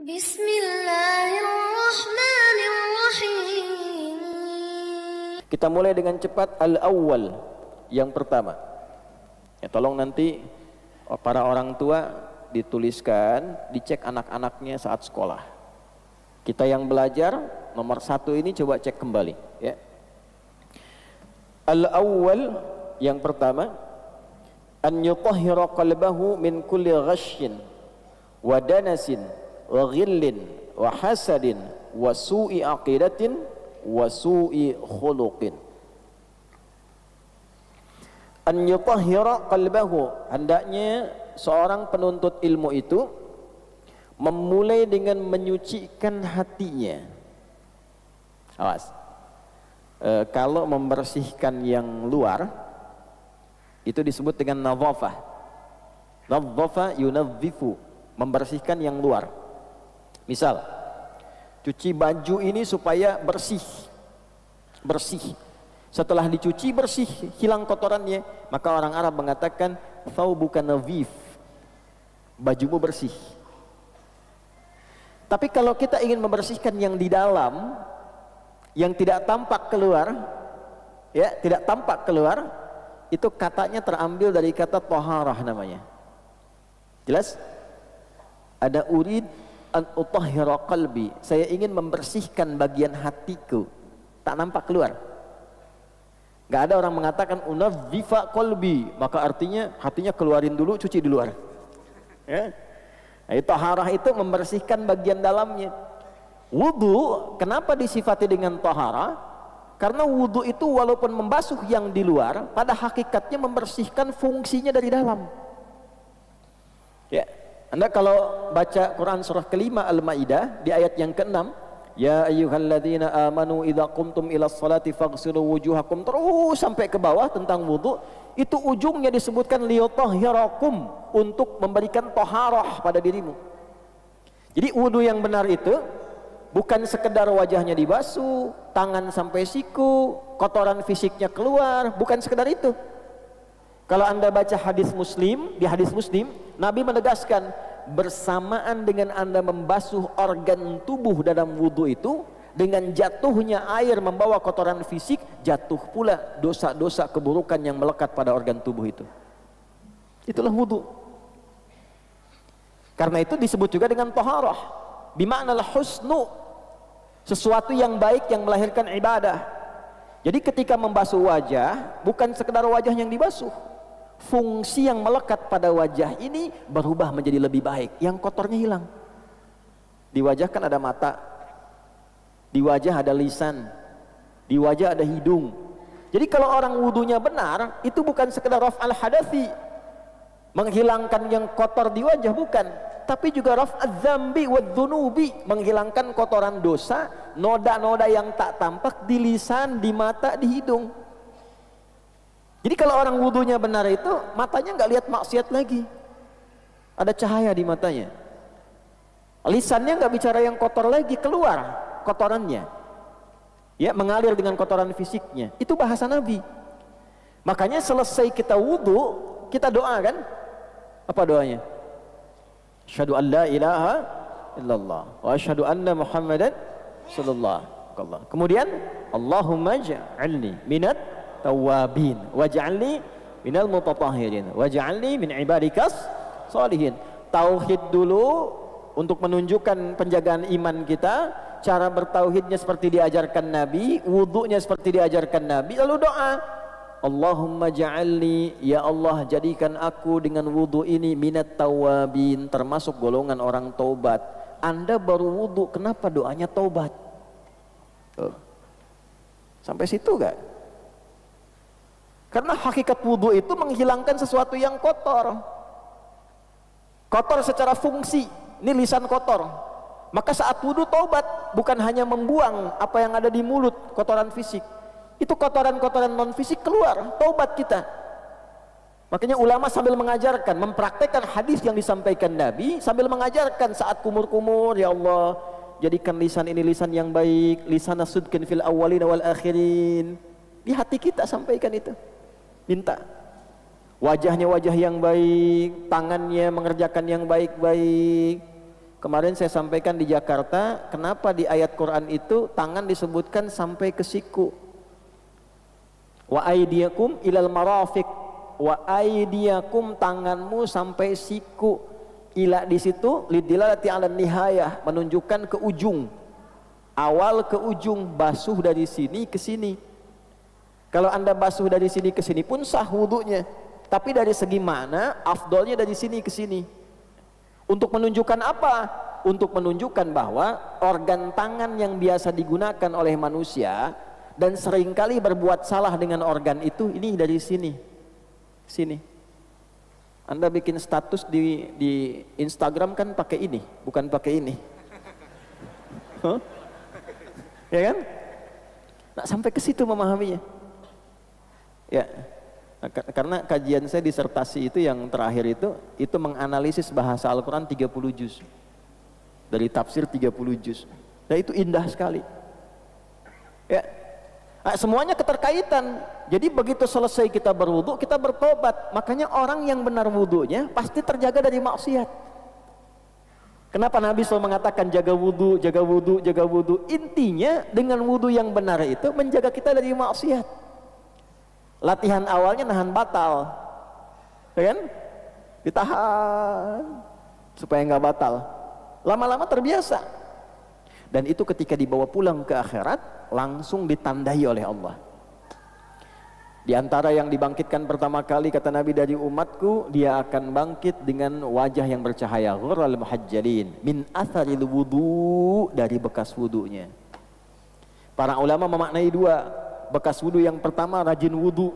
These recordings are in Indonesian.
Bismillahirrahmanirrahim. Kita mulai dengan cepat al-awwal, yang pertama. Ya, tolong nanti para orang tua dituliskan, dicek anak-anaknya saat sekolah. Kita yang belajar nomor 1 ini coba cek kembali. Ya. Al-awwal, yang pertama, an yutahhira qalbahu min kulli ghasyin wa danasin wa ghillin wa hasadin wa su'i aqidatin wa su'i khuluqin. An yutahhira qalbahu, hendaknya seorang penuntut ilmu itu memulai dengan menyucikan hatinya. Awas, kalau membersihkan yang luar itu disebut dengan nadhafah. Nadhafa yunadhifu, membersihkan yang luar. Misal, cuci baju ini supaya bersih. Setelah dicuci bersih, hilang kotorannya, maka orang Arab mengatakan thawbuka nadhif, bajumu bersih. Tapi kalau kita ingin membersihkan yang di dalam, yang tidak tampak keluar, ya, tidak tampak keluar, itu katanya terambil dari kata taharah namanya. Jelas? Ada urid an utahhira qalbi, saya ingin membersihkan bagian hatiku, tak nampak keluar. Gak ada orang mengatakan unadhifa qalbi, maka artinya hatinya keluarin dulu, cuci di luar. Ya. Nah, taharah itu membersihkan bagian dalamnya. Wudu, kenapa disifati dengan taharah? Karena wudu itu walaupun membasuh yang di luar, pada hakikatnya membersihkan fungsinya dari dalam. Ya, Anda kalau baca Quran surah kelima Al-Maidah di ayat yang ke-6, ya ayyuhalladzina amanu idza qumtum ilas salati faghsilu wujuhakum, terus sampai ke bawah tentang wudu, itu ujungnya disebutkan liyutahhirakum, untuk memberikan taharah pada dirimu. Jadi wudu yang benar itu bukan sekedar wajahnya dibasuh, tangan sampai siku, kotoran fisiknya keluar, bukan sekedar itu. Kalau Anda baca hadis Muslim, di hadis Muslim Nabi menegaskan, bersamaan dengan Anda membasuh organ tubuh dalam wudu itu, dengan jatuhnya air membawa kotoran fisik, jatuh pula dosa-dosa keburukan yang melekat pada organ tubuh itu. Itulah wudu. Karena itu disebut juga dengan taharah, bima'nal husnu, sesuatu yang baik yang melahirkan ibadah. Jadi ketika membasuh wajah, bukan sekedar wajah yang dibasuh, fungsi yang melekat pada wajah ini berubah menjadi lebih baik, yang kotornya hilang. Di wajah kan ada mata, di wajah ada lisan, di wajah ada hidung. Jadi kalau orang wudunya benar, itu bukan sekedar raf'al hadathi, menghilangkan yang kotor di wajah, bukan, tapi juga raf'adz dzambi wadz-dzunubi, menghilangkan kotoran dosa, noda-noda yang tak tampak di lisan, di mata, di hidung. Jadi kalau orang wudunya benar itu, matanya nggak lihat maksiat lagi, ada cahaya di matanya. Lisannya nggak bicara yang kotor lagi, keluar kotorannya, ya, mengalir dengan kotoran fisiknya. Itu bahasa Nabi. Makanya selesai kita wudu, kita doa kan? Apa doanya? Asyhadu an la ilaha illallah wa asyhadu anna Muhammadan sallallahu alaihi wasallam. Kemudian Allahumma ja'alni minat tawabin waj'alni minal mutatahhirin waj'alni min ibadikas sholihin. Tauhid dulu untuk menunjukkan penjagaan iman kita, cara bertauhidnya seperti diajarkan Nabi, wudunya seperti diajarkan Nabi, lalu doa Allahumma ja'alni, ya Allah jadikan aku dengan wudu ini minat tawabin, termasuk golongan orang taubat. Anda baru wudu, kenapa doanya taubat? Sampai situ gak? Karena hakikat wudu itu menghilangkan sesuatu yang kotor. Kotor secara fungsi, ini lisan kotor. Maka saat wudu taubat, bukan hanya membuang apa yang ada di mulut, kotoran fisik. Itu kotoran-kotoran non fisik keluar, taubat kita. Makanya ulama sambil mengajarkan, mempraktekkan hadis yang disampaikan Nabi, sambil mengajarkan saat kumur-kumur, ya Allah jadikan lisan ini lisan yang baik, lisan sudkin fil awwalin wal akhirin. Di hati kita sampaikan itu, minta wajahnya wajah yang baik, tangannya mengerjakan yang baik-baik, Kemarin saya sampaikan di Jakarta, kenapa di ayat Quran itu tangan disebutkan sampai ke siku. Wa aydiyakum ilal marafiq. Wa aydiyakum, tanganmu sampai siku. Ila di situ lidilalati ala nihayah, menunjukkan ke ujung. Awal ke ujung, basuh dari sini ke sini. Kalau Anda basuh dari sini ke sini pun sah wudunya. Tapi dari segi mana? Afdolnya dari sini ke sini. Untuk menunjukkan apa? Untuk menunjukkan bahwa organ tangan yang biasa digunakan oleh manusia dan seringkali berbuat salah dengan organ itu, ini dari sini. Sini. Anda bikin status di Instagram kan pakai ini, bukan pakai ini. Huh? Ya kan? Nah, sampai ke situ memahaminya. Ya. Karena kajian saya disertasi itu yang terakhir itu menganalisis bahasa Al-Quran 30 juz. Dari tafsir 30 juz. Dan itu indah sekali. Ya. Nah, semuanya keterkaitan. Jadi begitu selesai kita berwudu, kita bertobat. Makanya orang yang benar wudunya pasti terjaga dari maksiat. Kenapa Nabi SAW mengatakan jaga wudu, jaga wudu, jaga wudu? Intinya dengan wudu yang benar itu menjaga kita dari maksiat. Latihan awalnya nahan batal, ya kan? Ditahan supaya nggak batal. Lama-lama terbiasa. Dan itu ketika dibawa pulang ke akhirat langsung ditandai oleh Allah. Di antara yang dibangkitkan pertama kali kata Nabi dari umatku, dia akan bangkit dengan wajah yang bercahaya, ghurral muhajjalin min atharil wudu, dari bekas wudunya. Para ulama memaknai dua. Bekas wudu yang pertama rajin wudu.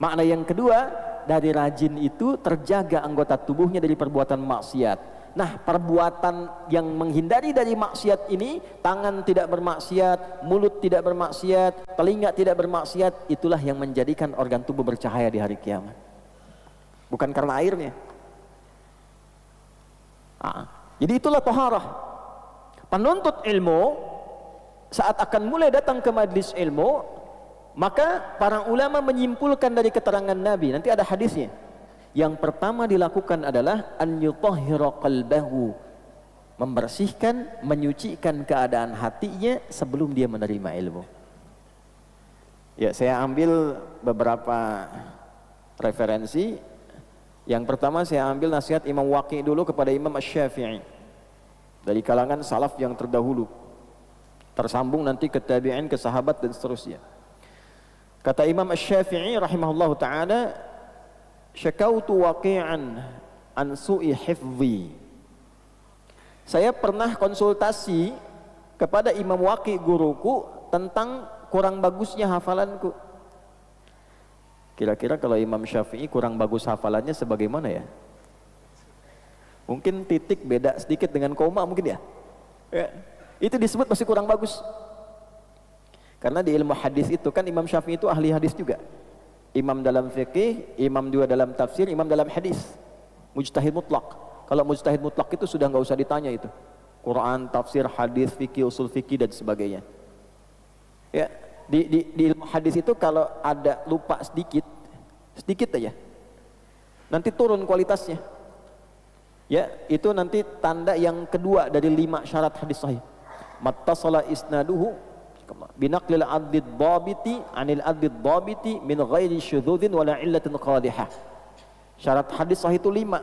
Makna yang kedua, dari rajin itu terjaga anggota tubuhnya dari perbuatan maksiat. Nah, perbuatan yang menghindari dari maksiat ini, tangan tidak bermaksiat, mulut tidak bermaksiat, telinga tidak bermaksiat, itulah yang menjadikan organ tubuh bercahaya di hari kiamat. Bukan karena airnya. Jadi itulah taharah. Penuntut ilmu saat akan mulai datang ke majlis ilmu, maka para ulama menyimpulkan dari keterangan Nabi, nanti ada hadisnya. Yang pertama dilakukan adalah an yutahhira qalbahu, membersihkan, menyucikan keadaan hatinya sebelum dia menerima ilmu. Ya, saya ambil beberapa referensi. Yang pertama saya ambil nasihat Imam Waqi' dulu kepada Imam Asy-Syafi'i dari kalangan salaf yang terdahulu. Tersambung nanti ke tabi'in, ke sahabat dan seterusnya. Kata Imam Asy-Syafi'i rahimahullahu taala, syakautu waqi'an an su'i hifdhi. Saya pernah konsultasi kepada Imam Waqi' guruku tentang kurang bagusnya hafalanku. Kira-kira kalau Imam Syafi'i kurang bagus hafalannya sebagaimana ya? Mungkin titik beda sedikit dengan koma mungkin ya? Ya. Itu disebut masih kurang bagus. Karena di ilmu hadis itu kan Imam Syafi'i itu ahli hadis juga. Imam dalam fikih, imam juga dalam tafsir, imam dalam hadis. Mujtahid mutlak. Kalau mujtahid mutlak itu sudah nggak usah ditanya itu. Quran, tafsir, hadis, fikih, usul fikih dan sebagainya. Ya, di ilmu hadis itu kalau ada lupa sedikit aja, nanti turun kualitasnya. Ya, itu nanti tanda yang kedua dari 5 syarat hadis sahih. Mattasala isnaduhu binaqlil adid dhabiti anil adid dhabiti min ghairi syudzudin wala illatin qadihah. Syarat hadis sahih itu 5.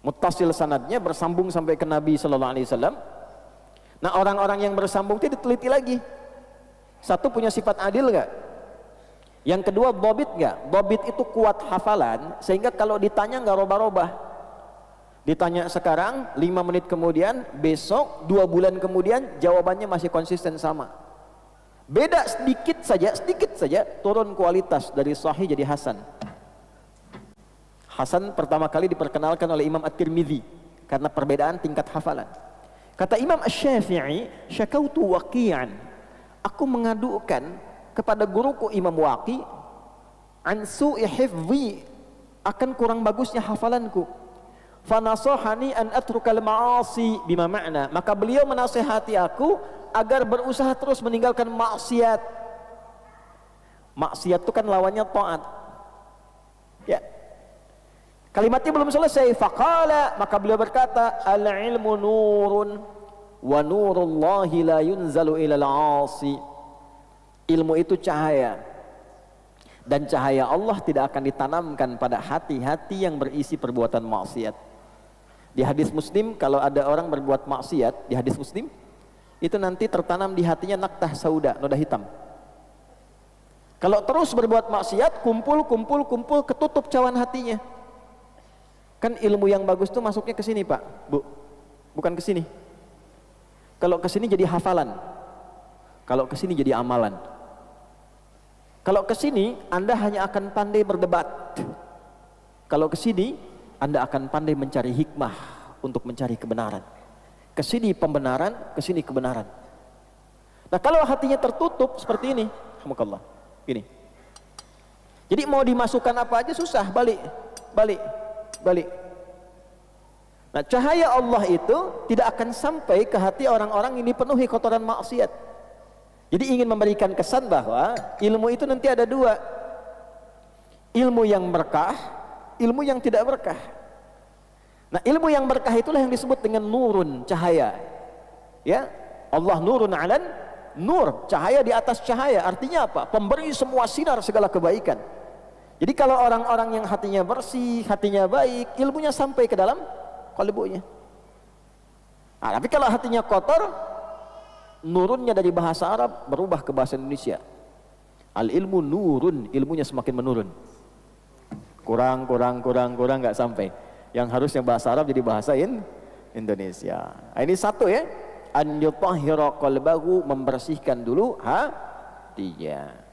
Muttasil sanadnya, bersambung sampai ke Nabi sallallahu alaihi wasallam. Nah, orang-orang yang bersambung itu diteliti lagi. Satu, punya sifat adil enggak? Yang kedua, dhabit enggak? Dhabit itu kuat hafalan sehingga kalau ditanya enggak robah-robah. Ditanya sekarang, 5 menit kemudian, besok, 2 bulan kemudian, jawabannya masih konsisten sama. Beda sedikit saja, turun kualitas dari sahih jadi hasan. Hasan pertama kali diperkenalkan oleh Imam At-Tirmidzi karena perbedaan tingkat hafalan. Kata Imam Asy-Syafi'i, syakautu waqi'an, aku mengadukan kepada guruku Imam Waqi' an su'i hifdhi, akan kurang bagusnya hafalanku. Fanasahani an atrukal ma'asi bima ma'na, maka beliau menasihati aku agar berusaha terus meninggalkan maksiat. Maksiat itu kan lawannya taat. Ya. Kalimatnya belum selesai. Faqala, maka beliau berkata, al-ilmu nurun wa nurullahi la yunzalu ilal 'asi. Ilmu itu cahaya, dan cahaya Allah tidak akan ditanamkan pada hati-hati yang berisi perbuatan maksiat. Di hadis Muslim, kalau ada orang berbuat maksiat, di hadis Muslim itu nanti tertanam di hatinya naktah sauda, noda hitam. Kalau terus berbuat maksiat, kumpul, ketutup cawan hatinya. Kan ilmu yang bagus tuh masuknya ke sini, Pak, Bu. Bukan ke sini. Kalau ke sini jadi hafalan. Kalau ke sini jadi amalan. Kalau ke sini Anda hanya akan pandai berdebat. Kalau ke sini Anda akan pandai mencari hikmah untuk mencari kebenaran. Ke sini pembenaran, ke sini kebenaran. Nah, kalau hatinya tertutup seperti ini, alhamdulillah, ini. Jadi mau dimasukkan apa aja susah, balik. Nah, cahaya Allah itu tidak akan sampai ke hati orang-orang ini penuhi kotoran maksiat. Jadi ingin memberikan kesan bahwa ilmu itu nanti ada dua. Ilmu yang berkah, ilmu yang tidak berkah. Nah, ilmu yang berkah itulah yang disebut dengan nurun, cahaya. Ya, Allah nurun alan nur, cahaya di atas cahaya. Artinya apa? Pemberi semua sinar segala kebaikan. Jadi kalau orang-orang yang hatinya bersih, hatinya baik, ilmunya sampai ke dalam qalbunya. Nah, tapi kalau hatinya kotor, nurunnya dari bahasa Arab berubah ke bahasa Indonesia. Al ilmu nurun, ilmunya semakin menurun. Kurang nggak sampai. Yang harusnya bahasa Arab jadi bahasa Indonesia. Nah, ini satu ya. An yutahhira qalbahu, membersihkan dulu hatinya.